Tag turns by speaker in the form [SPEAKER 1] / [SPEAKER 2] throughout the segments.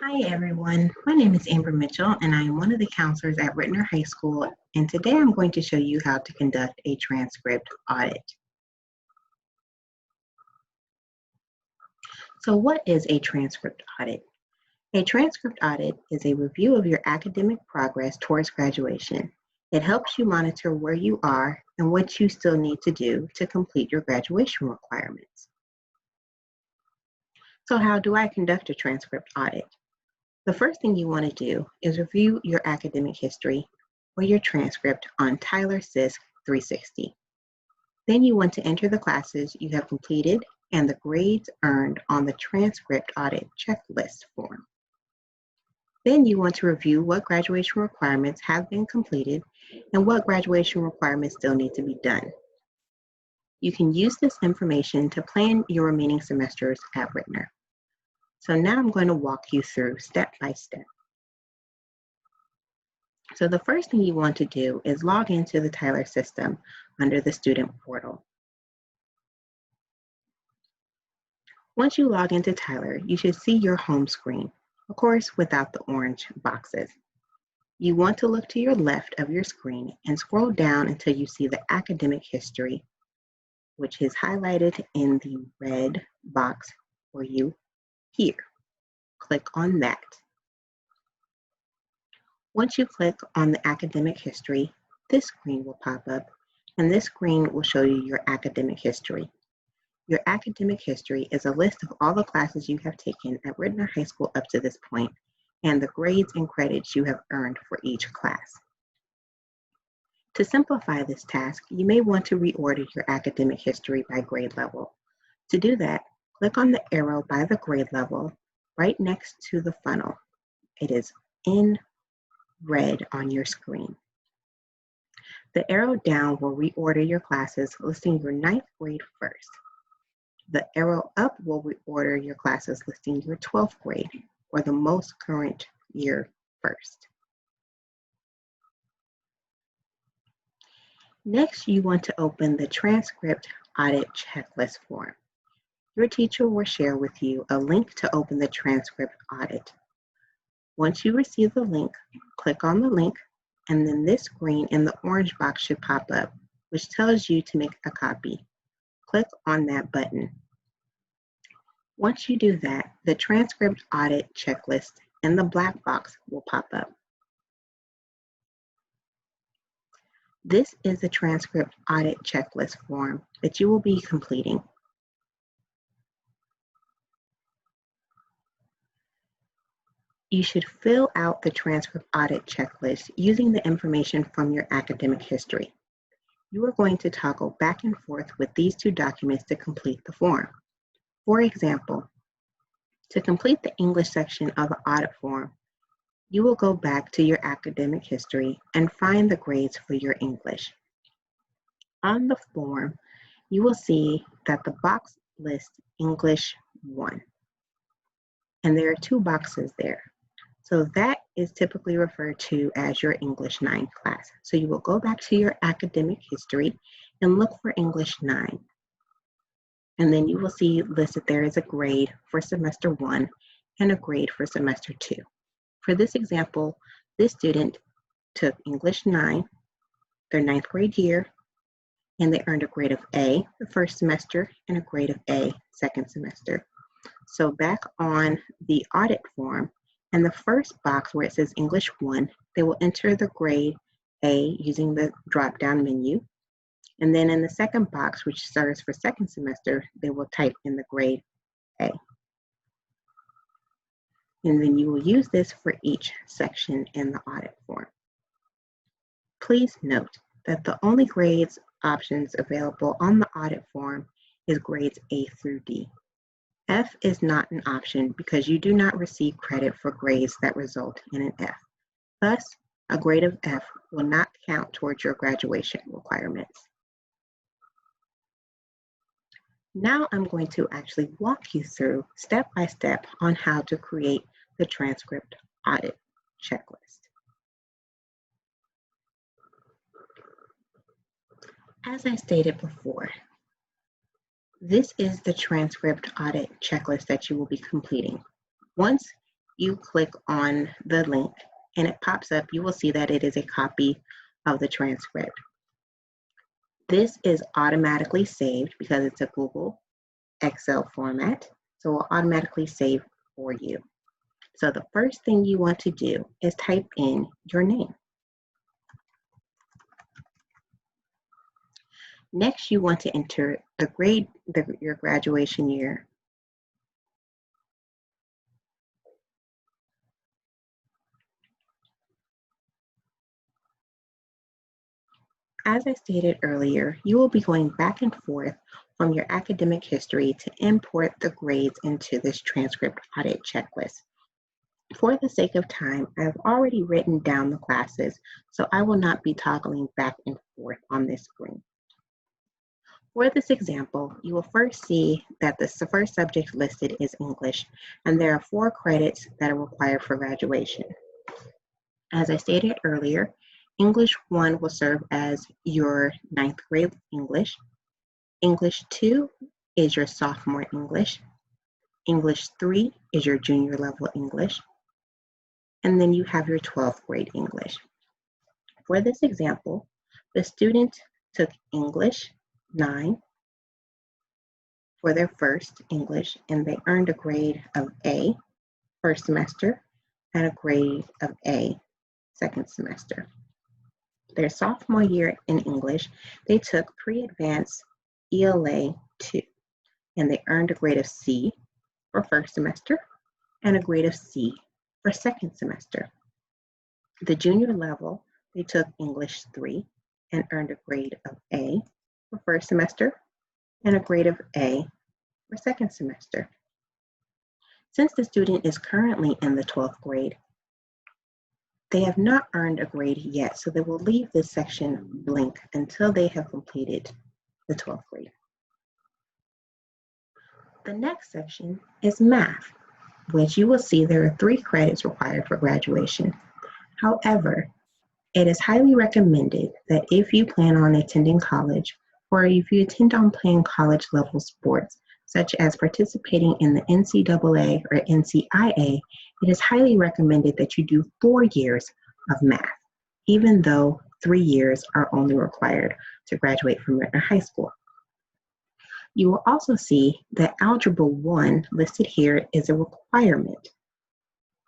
[SPEAKER 1] Hi everyone, my name is Amber Mitchell and I am one of the counselors at Rittner High School, and today I'm going to show you how to conduct a transcript audit. So what is a transcript audit? A transcript audit is a review of your academic progress towards graduation. It helps you monitor where you are and what you still need to do to complete your graduation requirements. So how do I conduct a transcript audit? The first thing you want to do is review your academic history or your transcript on Tyler SISC 360. Then you want to enter the classes you have completed and the grades earned on the transcript audit checklist form. Then you want to review what graduation requirements have been completed and what graduation requirements still need to be done. You can use this information to plan your remaining semesters at Rittner. So now I'm going to walk you through step by step. So the first thing you want to do is log into the Tyler system under the student portal. Once you log into Tyler, you should see your home screen, of course, without the orange boxes. You want to look to your left of your screen and scroll down until you see the academic history, which is highlighted in the red box for you here. Click on that. Once you click on the academic history, this screen will pop up, and this screen will show you your academic history. Your academic history is a list of all the classes you have taken at Rittner High School up to this point, and the grades and credits you have earned for each class. To simplify this task, you may want to reorder your academic history by grade level. To do that, click on the arrow by the grade level right next to the funnel. It is in red on your screen. The arrow down will reorder your classes, listing your 9th grade first. The arrow up will reorder your classes, listing your 12th grade or the most current year first. Next, you want to open the transcript audit checklist form. Your teacher will share with you a link to open the transcript audit. Once you receive the link, click on the link, and then this screen in the orange box should pop up, which tells you to make a copy. Click on that button. Once you do that, the transcript audit checklist in the black box will pop up. This is the transcript audit checklist form that you will be completing. You should fill out the transcript audit checklist using the information from your academic history. You are going to toggle back and forth with these two documents to complete the form. For example, to complete the English section of the audit form, you will go back to your academic history and find the grades for your English. On the form, you will see that the box lists English 1, and there are 2 boxes there. So that is typically referred to as your English 9 class. So you will go back to your academic history and look for English 9. And then you will see listed there is a grade for semester 1 and a grade for semester 2. For this example, this student took English 9, their 9th grade year, and they earned a grade of A the first semester and a grade of A second semester. So back on the audit form, in the first box where it says English 1, they will enter the grade A using the drop-down menu. And then in the second box, which serves for second semester, they will type in the grade A. And then you will use this for each section in the audit form. Please note that the only grades options available on the audit form is grades A through D. F is not an option because you do not receive credit for grades that result in an F. Thus, a grade of F will not count towards your graduation requirements. Now I'm going to actually walk you through step by step on how to create the transcript audit checklist. As I stated before, this is the transcript audit checklist that you will be completing. Once you click on the link and it pops up. You will see that it is a copy of the transcript. This is automatically saved because it's a Google Excel format, so it will automatically save for you. So the first thing you want to do is type in your name. Next, you want to enter the grade, your graduation year. As I stated earlier, you will be going back and forth from your academic history to import the grades into this transcript audit checklist. For the sake of time, I've already written down the classes, so I will not be toggling back and forth on this screen. For this example, you will first see that the first subject listed is English, and there are 4 credits that are required for graduation. As I stated earlier, English 1 will serve as your 9th grade English. English 2 is your sophomore English. English 3 is your junior level English. And then you have your 12th grade English. For this example, the student took English 9 for their first English, and they earned a grade of A first semester and a grade of A second semester. Their sophomore year in English, they took pre-advanced ELA 2, and they earned a grade of C for first semester and a grade of C for second semester. The junior level, they took English 3 and earned a grade of A for first semester and a grade of A for second semester. Since the student is currently in the 12th grade, they have not earned a grade yet, so they will leave this section blank until they have completed the 12th grade. The next section is math, which you will see there are 3 credits required for graduation. However, it is highly recommended that if you plan on attending college, or if you intend on playing college level sports, such as participating in the NCAA or NCIA, it is highly recommended that you do 4 years of math, even though 3 years are only required to graduate from your high school. You will also see that Algebra 1 listed here is a requirement.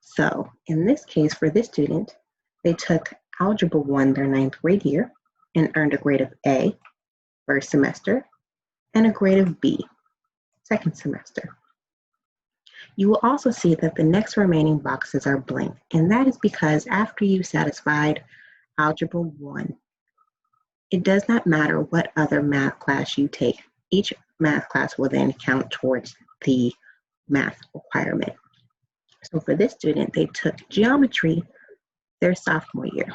[SPEAKER 1] So in this case, for this student, they took Algebra 1 their 9th grade year and earned a grade of A first semester and a grade of B second semester. You will also see that the next remaining boxes are blank, and that is because after you satisfied Algebra 1, it does not matter what other math class you take. Each math class will then count towards the math requirement. So for this student, they took geometry their sophomore year.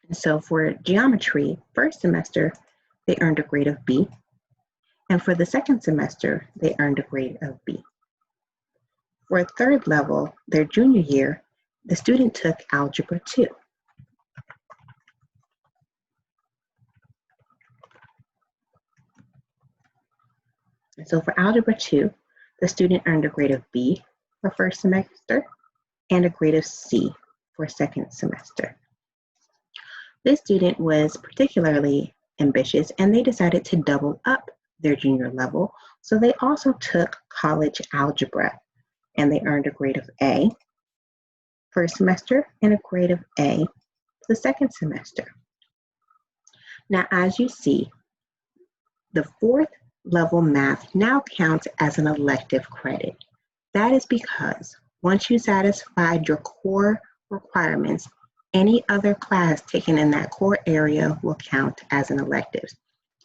[SPEAKER 1] And so for geometry, first semester, they earned a grade of B. And for the second semester, they earned a grade of B. For third level, their junior year, the student took Algebra 2. And so for Algebra 2, the student earned a grade of B for first semester and a grade of C for second semester. This student was particularly ambitious, and they decided to double up their junior level, so they also took college algebra, and they earned a grade of A first semester and a grade of A the second semester. Now, as you see, the 4th level math now counts as an elective credit. That is because once you satisfied your core requirements, any other class taken in that core area will count as an elective.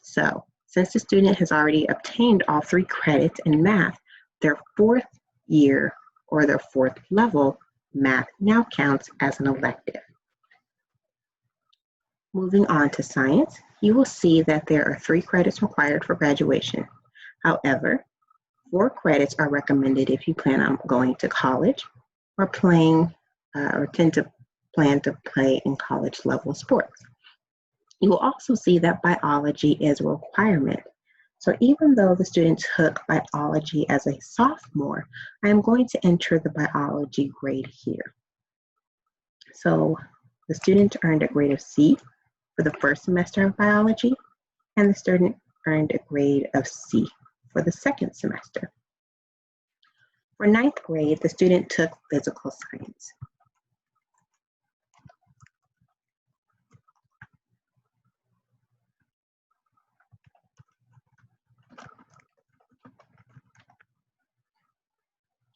[SPEAKER 1] So, since the student has already obtained all 3 credits in math, their 4th year or their 4th level math now counts as an elective. Moving on to science, you will see that there are 3 credits required for graduation. However, 4 credits are recommended if you plan on going to college or plan to play in college level sports. You will also see that biology is a requirement. So even though the student took biology as a sophomore, I'm going to enter the biology grade here. So the student earned a grade of C for the first semester of biology, and the student earned a grade of C for the second semester. For ninth grade, the student took physical science.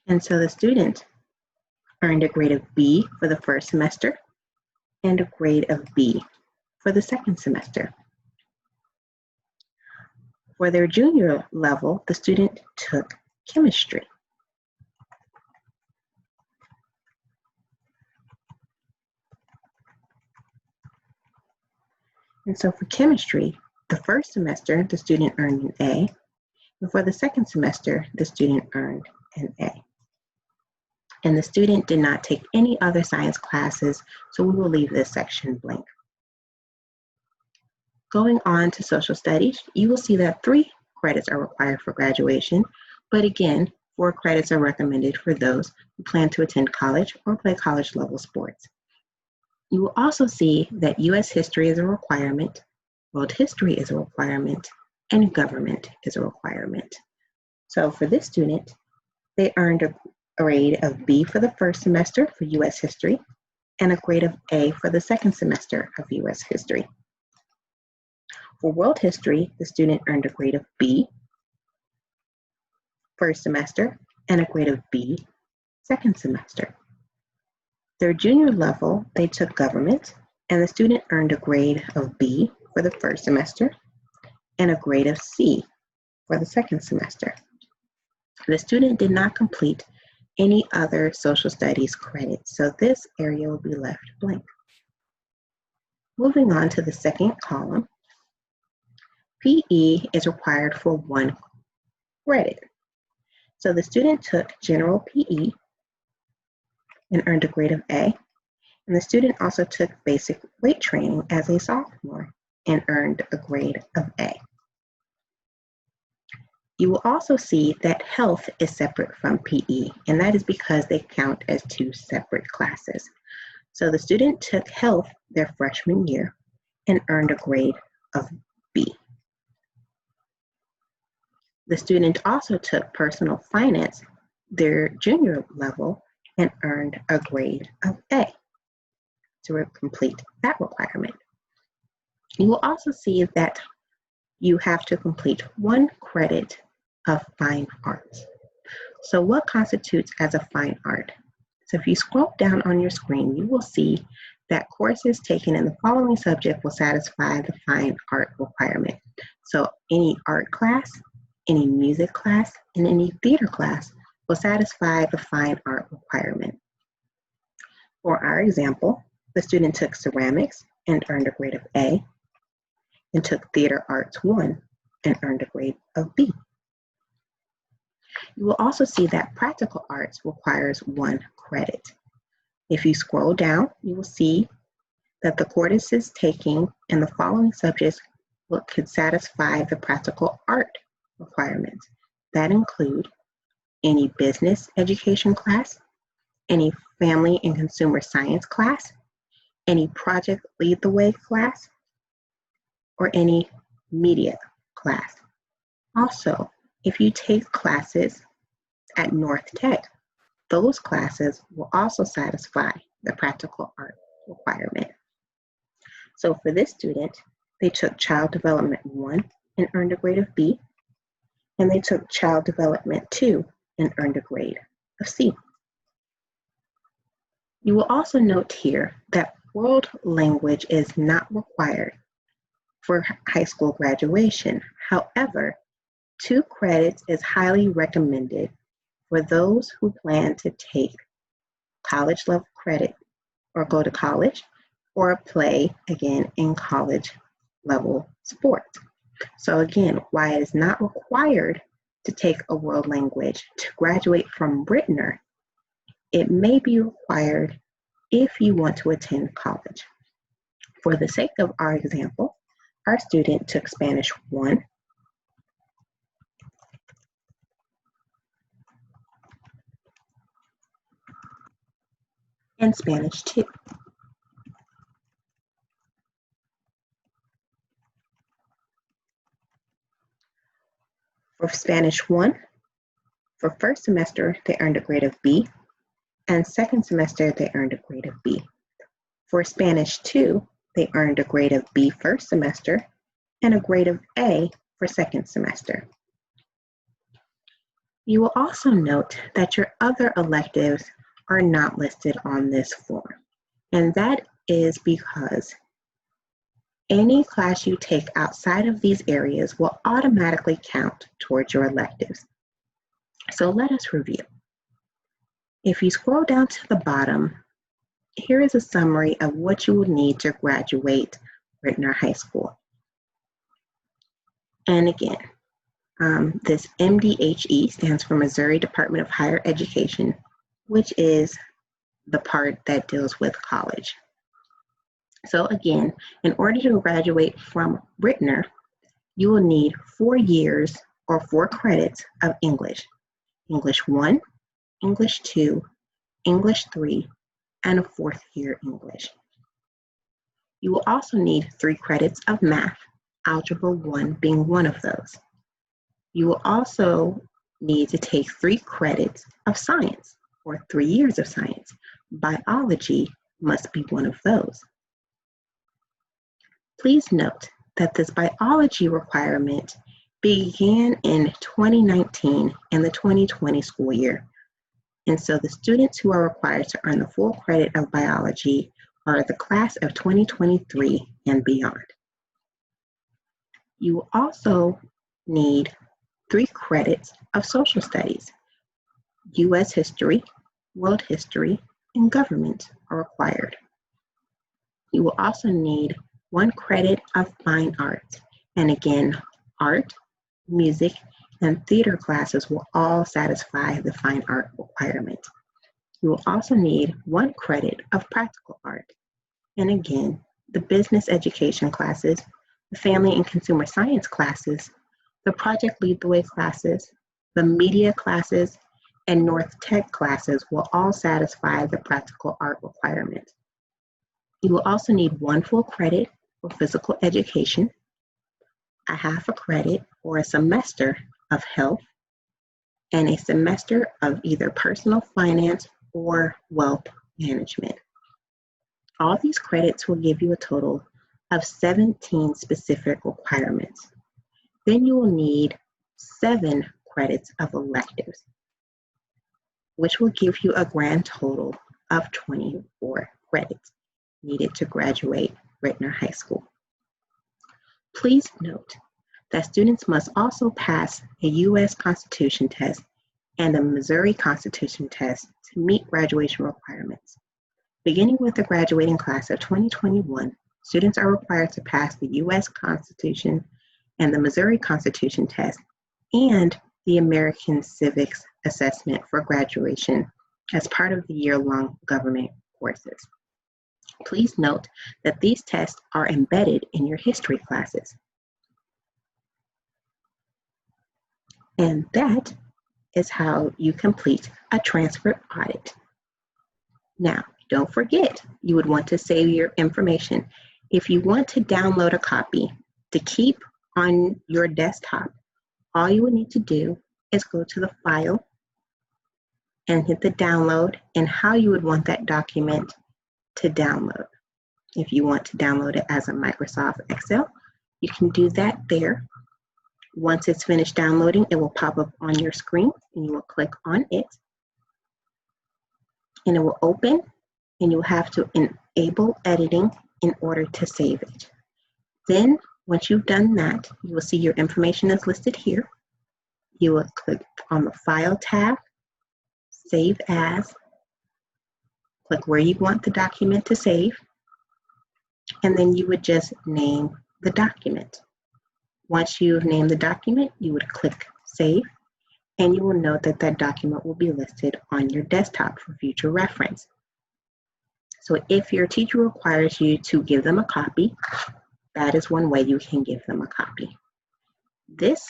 [SPEAKER 1] And so the student earned a grade of B for the first semester and a grade of B for the second semester. For their junior level, the student took chemistry. And so for chemistry, the first semester, the student earned an A, and for the second semester, the student earned an A. And the student did not take any other science classes, so we will leave this section blank. Going on to social studies, you will see that 3 credits are required for graduation, but again, 4 credits are recommended for those who plan to attend college or play college level sports. You will also see that U.S. history is a requirement, world history is a requirement, and government is a requirement. So for this student, they earned a grade of B for the first semester for U.S. history and a grade of A for the second semester of U.S. history. For world history, the student earned a grade of B first semester and a grade of B second semester. Their junior level, they took government, and the student earned a grade of B for the first semester and a grade of C for the second semester. The student did not complete any other social studies credits, so this area will be left blank. Moving on to the second column, PE is required for 1 credit. So the student took general PE and earned a grade of A, and the student also took basic weight training as a sophomore and earned a grade of A. You will also see that health is separate from PE, and that is because they count as 2 separate classes. So the student took health their freshman year and earned a grade of B. The student also took personal finance their junior level and earned a grade of A to complete that requirement. You will also see that you have to complete 1 credit of fine arts. So what constitutes as a fine art? So if you scroll down on your screen, you will see that courses taken in the following subject will satisfy the fine art requirement. So any art class, any music class, and any theater class will satisfy the fine art requirement. For our example, the student took ceramics and earned a grade of A, and took theater arts 1 and earned a grade of B. You will also see that practical arts requires 1 credit. If you scroll down, you will see that the courses taking in the following subjects could satisfy the practical art requirements. That include any business education class, any family and consumer science class, any project lead the way class, or any media class. Also, if you take classes at North Tech, those classes will also satisfy the practical art requirement. So for this student, they took Child Development 1 and earned a grade of B, and they took Child Development 2 and earned a grade of C. You will also note here that world language is not required for high school graduation. However, 2 credits is highly recommended for those who plan to take college level credit or go to college or play again in college level sports. So again, why it is not required to take a world language to graduate from Brittner, it may be required if you want to attend college. For the sake of our example, our student took Spanish 1, and Spanish 2. For Spanish 1, for first semester, they earned a grade of B, and second semester, they earned a grade of B. For Spanish 2, they earned a grade of B first semester and a grade of A for second semester. You will also note that your other electives are not listed on this form, and that is because any class you take outside of these areas will automatically count towards your electives. So let us review. If you scroll down to the bottom, here is a summary of what you will need to graduate Rittner High School. And again, this MDHE stands for Missouri Department of Higher Education, which is the part that deals with college. So again, in order to graduate from Rittner, you will need 4 years or 4 credits of English. English 1, English 2, English 3, and a 4th year English. You will also need 3 credits of math, Algebra 1 being one of those. You will also need to take 3 credits of science, or 3 years of science. Biology must be one of those. Please note that this biology requirement began in 2019 and the 2020 school year. And so the students who are required to earn the full credit of biology are the class of 2023 and beyond. You will also need 3 credits of social studies. U.S. history, world history, and government are required. You will also need 1 credit of fine arts. And again, art, music, and theater classes will all satisfy the fine art requirement. You will also need 1 credit of practical art. And again, the business education classes, the family and consumer science classes, the project lead the way classes, the media classes, and North Tech classes will all satisfy the practical art requirement. You will also need 1 full credit for physical education, a half a credit or a semester of health, and a semester of either personal finance or wealth management. All these credits will give you a total of 17 specific requirements. Then you will need 7 credits of electives, which will give you a grand total of 24 credits needed to graduate Rittner High School. Please note that students must also pass a U.S. Constitution test and a Missouri Constitution test to meet graduation requirements. Beginning with the graduating class of 2021, students are required to pass the U.S. Constitution and the Missouri Constitution test and the American Civics Assessment for graduation as part of the year-long government courses. Please note that these tests are embedded in your history classes. And that is how you complete a transcript audit. Now, don't forget, you would want to save your information. If you want to download a copy to keep on your desktop, all you would need to do is go to the file and hit the download and how you would want that document to download. If you want to download it as a Microsoft Excel, you can do that there. Once it's finished downloading, it will pop up on your screen and you will click on it and it will open and you will have to enable editing in order to save it. Then once you've done that, you will see your information is listed here. You will click on the File tab, Save As, click where you want the document to save, and then you would just name the document. Once you've named the document, you would click Save, and you will note that that document will be listed on your desktop for future reference. So if your teacher requires you to give them a copy, that is one way you can give them a copy. This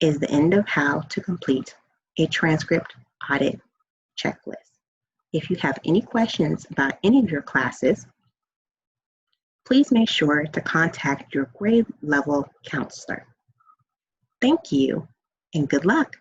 [SPEAKER 1] is the end of how to complete a transcript audit checklist. If you have any questions about any of your classes, please make sure to contact your grade level counselor. Thank you and good luck.